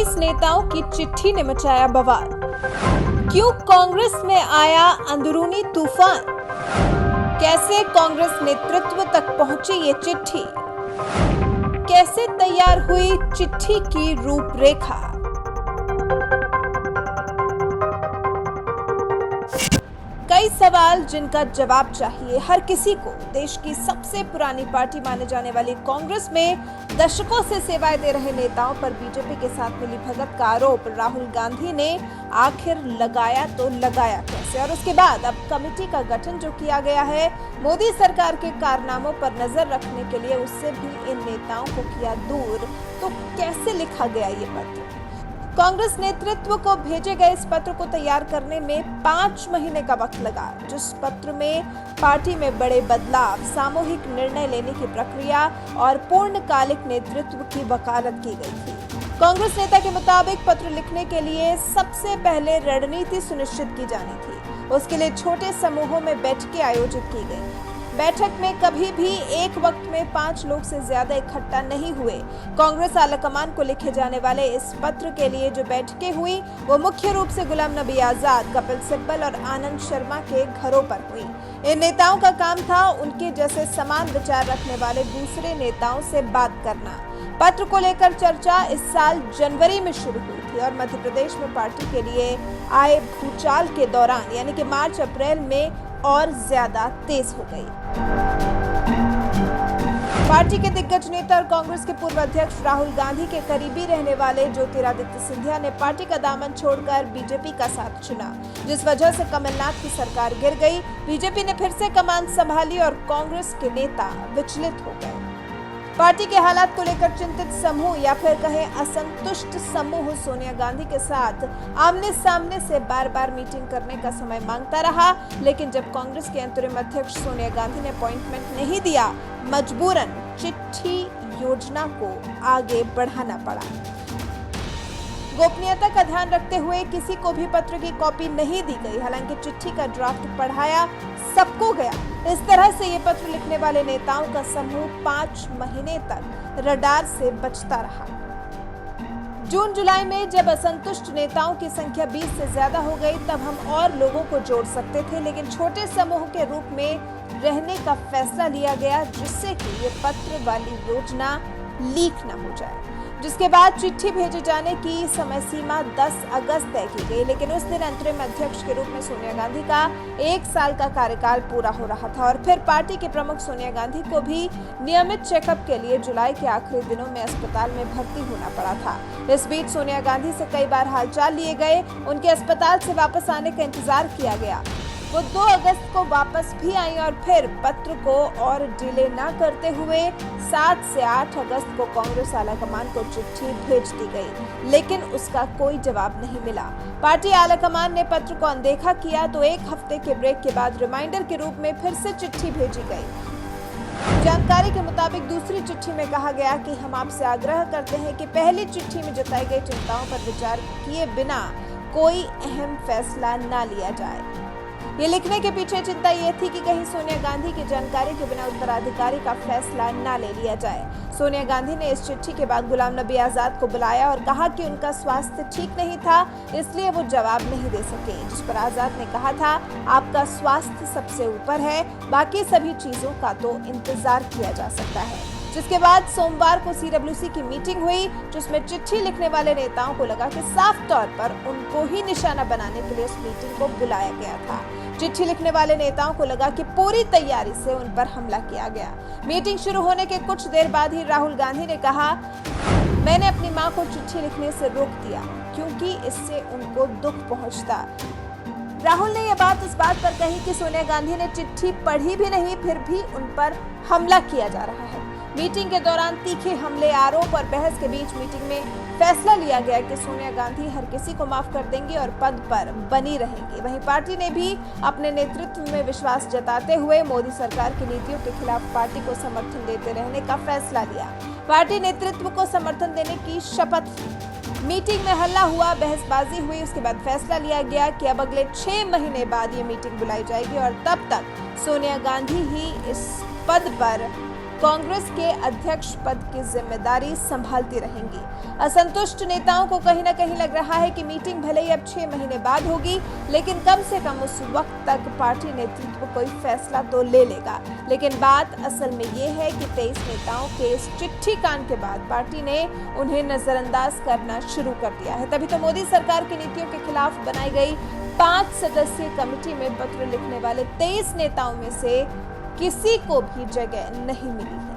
21 नेताओं की चिट्ठी ने मचाया बवाल। क्यों कांग्रेस में आया अंदरूनी तूफान? कैसे कांग्रेस नेतृत्व तक पहुंची ये चिट्ठी? कैसे तैयार हुई चिट्ठी की रूपरेखा? कई सवाल जिनका जवाब चाहिए हर किसी को। देश की सबसे पुरानी पार्टी माने जाने वाली कांग्रेस में दशकों से सेवाएं दे रहे नेताओं पर बीजेपी के साथ मिली भगत का आरोप राहुल गांधी ने आखिर लगाया तो लगाया कैसे? और उसके बाद अब कमेटी का गठन जो किया गया है मोदी सरकार के कारनामों पर नजर रखने के लिए, उससे भी इन नेताओं को किया दूर। तो कैसे लिखा गया ये पत्र? कांग्रेस नेतृत्व को भेजे गए इस पत्र को तैयार करने में 5 महीने का वक्त लगा, जिस पत्र में पार्टी में बड़े बदलाव, सामूहिक निर्णय लेने की प्रक्रिया और पूर्णकालिक नेतृत्व की वकालत की गई थी। कांग्रेस नेता के मुताबिक पत्र लिखने के लिए सबसे पहले रणनीति सुनिश्चित की जानी थी। उसके लिए छोटे समूहों में बैठकें आयोजित की गई। बैठक में कभी भी एक वक्त में 5 लोग से ज्यादा इकट्ठा नहीं हुए। कांग्रेस आलाकमान को लिखे जाने वाले इस पत्र के लिए जो बैठकें हुई वो मुख्य रूप से गुलाम नबी आजाद, कपिल सिब्बल और आनंद शर्मा के घरों पर हुई। इन नेताओं का काम था उनके जैसे समान विचार रखने वाले दूसरे नेताओं से बात करना। पत्र को लेकर चर्चा इस साल जनवरी में शुरू हुई थी और मध्य प्रदेश में पार्टी के लिए आए भूचाल के दौरान यानी कि मार्च अप्रैल में और ज्यादा तेज हो गई। पार्टी के दिग्गज नेता और कांग्रेस के पूर्व अध्यक्ष राहुल गांधी के करीबी रहने वाले ज्योतिरादित्य सिंधिया ने पार्टी का दामन छोड़कर बीजेपी का साथ चुना, जिस वजह से कमलनाथ की सरकार गिर गई। बीजेपी ने फिर से कमान संभाली और कांग्रेस के नेता विचलित हो गए। पार्टी के हालात को लेकर चिंतित समूह या फिर कहें असंतुष्ट समूह सोनिया गांधी के साथ आमने सामने से बार बार मीटिंग करने का समय मांगता रहा, लेकिन जब कांग्रेस के अंतरिम अध्यक्ष सोनिया गांधी ने अपॉइंटमेंट नहीं दिया, मजबूरन चिट्ठी योजना को आगे बढ़ाना पड़ा। गोपनीयता का ध्यान रखते हुए किसी को भी पत्र की कॉपी नहीं दी गई। हालांकि चिट्ठी का ड्राफ्ट पढ़ाया सबको गया। इस तरह से ये पत्र लिखने वाले नेताओं का समूह 5 महीने तक रडार से बचता रहा। जून जुलाई में जब असंतुष्ट नेताओं की संख्या 20 से ज्यादा हो गई तब हम और लोगों को जोड़ सकते थे, लेकिन छोटे समूह के रूप में रहने का फैसला लिया गया, जिससे कि ये पत्र वाली योजना लीक न हो जाए। जिसके बाद चिट्ठी भेजे जाने की समय सीमा 10 अगस्त तय की गई, लेकिन उस दिन अंतरिम अध्यक्ष के रूप में सोनिया गांधी का 1 साल का कार्यकाल पूरा हो रहा था और फिर पार्टी के प्रमुख सोनिया गांधी को भी नियमित चेकअप के लिए जुलाई के आखिरी दिनों में अस्पताल में भर्ती होना पड़ा था। इस बीच सोनिया गांधी से कई बार हालचाल लिए गए, उनके अस्पताल से वापस आने का इंतजार किया गया। वो 2 अगस्त को वापस भी आई और फिर पत्र को और डिले न करते हुए 7 से 8 अगस्त को कांग्रेस आलाकमान को चिट्ठी भेज दी गई, लेकिन उसका कोई जवाब नहीं मिला। पार्टी आलाकमान ने पत्र को अनदेखा किया तो 1 हफ्ते के ब्रेक के बाद रिमाइंडर के रूप में फिर से चिट्ठी भेजी गई। जानकारी के मुताबिक दूसरी चिट्ठी में कहा गया कि हम आपसे आग्रह करते हैं कि पहली चिट्ठी में जताई गई चिंताओं पर विचार किए बिना कोई अहम फैसला न लिया जाए। ये लिखने के पीछे चिंता ये थी कि कहीं सोनिया गांधी की जानकारी के बिना उत्तराधिकारी का फैसला न ले लिया जाए। सोनिया गांधी ने इस चिट्ठी के बाद गुलाम नबी आजाद को बुलाया और कहा कि उनका स्वास्थ्य ठीक नहीं था, इसलिए वो जवाब नहीं दे सके, जिस पर आजाद ने कहा था आपका स्वास्थ्य सबसे ऊपर है, बाकी सभी चीजों का तो इंतजार किया जा सकता है। जिसके बाद सोमवार को सीडब्ल्यूसी की मीटिंग हुई, जिसमें चिट्ठी लिखने वाले नेताओं को लगा कि साफ तौर पर उनको ही निशाना बनाने के लिए उस मीटिंग को बुलाया गया था। चिट्ठी लिखने वाले नेताओं को लगा कि पूरी तैयारी से उन पर हमला किया गया। मीटिंग शुरू होने के कुछ देर बाद ही राहुल गांधी ने कहा, मैंने अपनी मां को चिट्ठी लिखने से रोक दिया क्योंकि इससे उनको दुख पहुंचता। राहुल ने यह बात इस बात पर कही कि सोनिया गांधी ने चिट्ठी पढ़ी भी नहीं, फिर भी उन पर हमला किया जा रहा है। मीटिंग के दौरान तीखे हमले, आरोप और बहस के बीच मीटिंग में फैसला लिया गया कि सोनिया गांधी हर किसी को माफ कर देंगी और पद पर बनी रहेंगी। वहीं पार्टी ने भी अपने नेतृत्व में विश्वास जताते हुए मोदी सरकार की नीतियों के खिलाफ पार्टी को समर्थन देते रहने का फैसला लिया। पार्टी नेतृत्व को समर्थन देने की शपथ ली। मीटिंग में हल्ला हुआ, बहसबाजी हुई। उसके बाद फैसला लिया गया कि अब अगले 6 महीने बाद ये मीटिंग बुलाई जाएगी और तब तक सोनिया गांधी ही इस पद पर कांग्रेस के अध्यक्ष पद की जिम्मेदारी संभालती रहेंगी। असंतुष्ट नेताओं को कहीं न कहीं लग रहा है कि मीटिंग भले ही अब 6 महीने बाद होगी, लेकिन कम से कम उस वक्त तक पार्टी नेतृत्व कोई फैसला तो ले लेगा। लेकिन बात असल में ये है कि 23 नेताओं के इस चिट्ठी कांड के बाद पार्टी ने उन्हें नजरअंदाज करना शुरू कर दिया है। तभी तो मोदी सरकार की नीतियों के खिलाफ बनाई गई 5 सदस्यीय कमेटी में पत्र लिखने वाले 23 नेताओं में से किसी को भी जगह नहीं मिली है।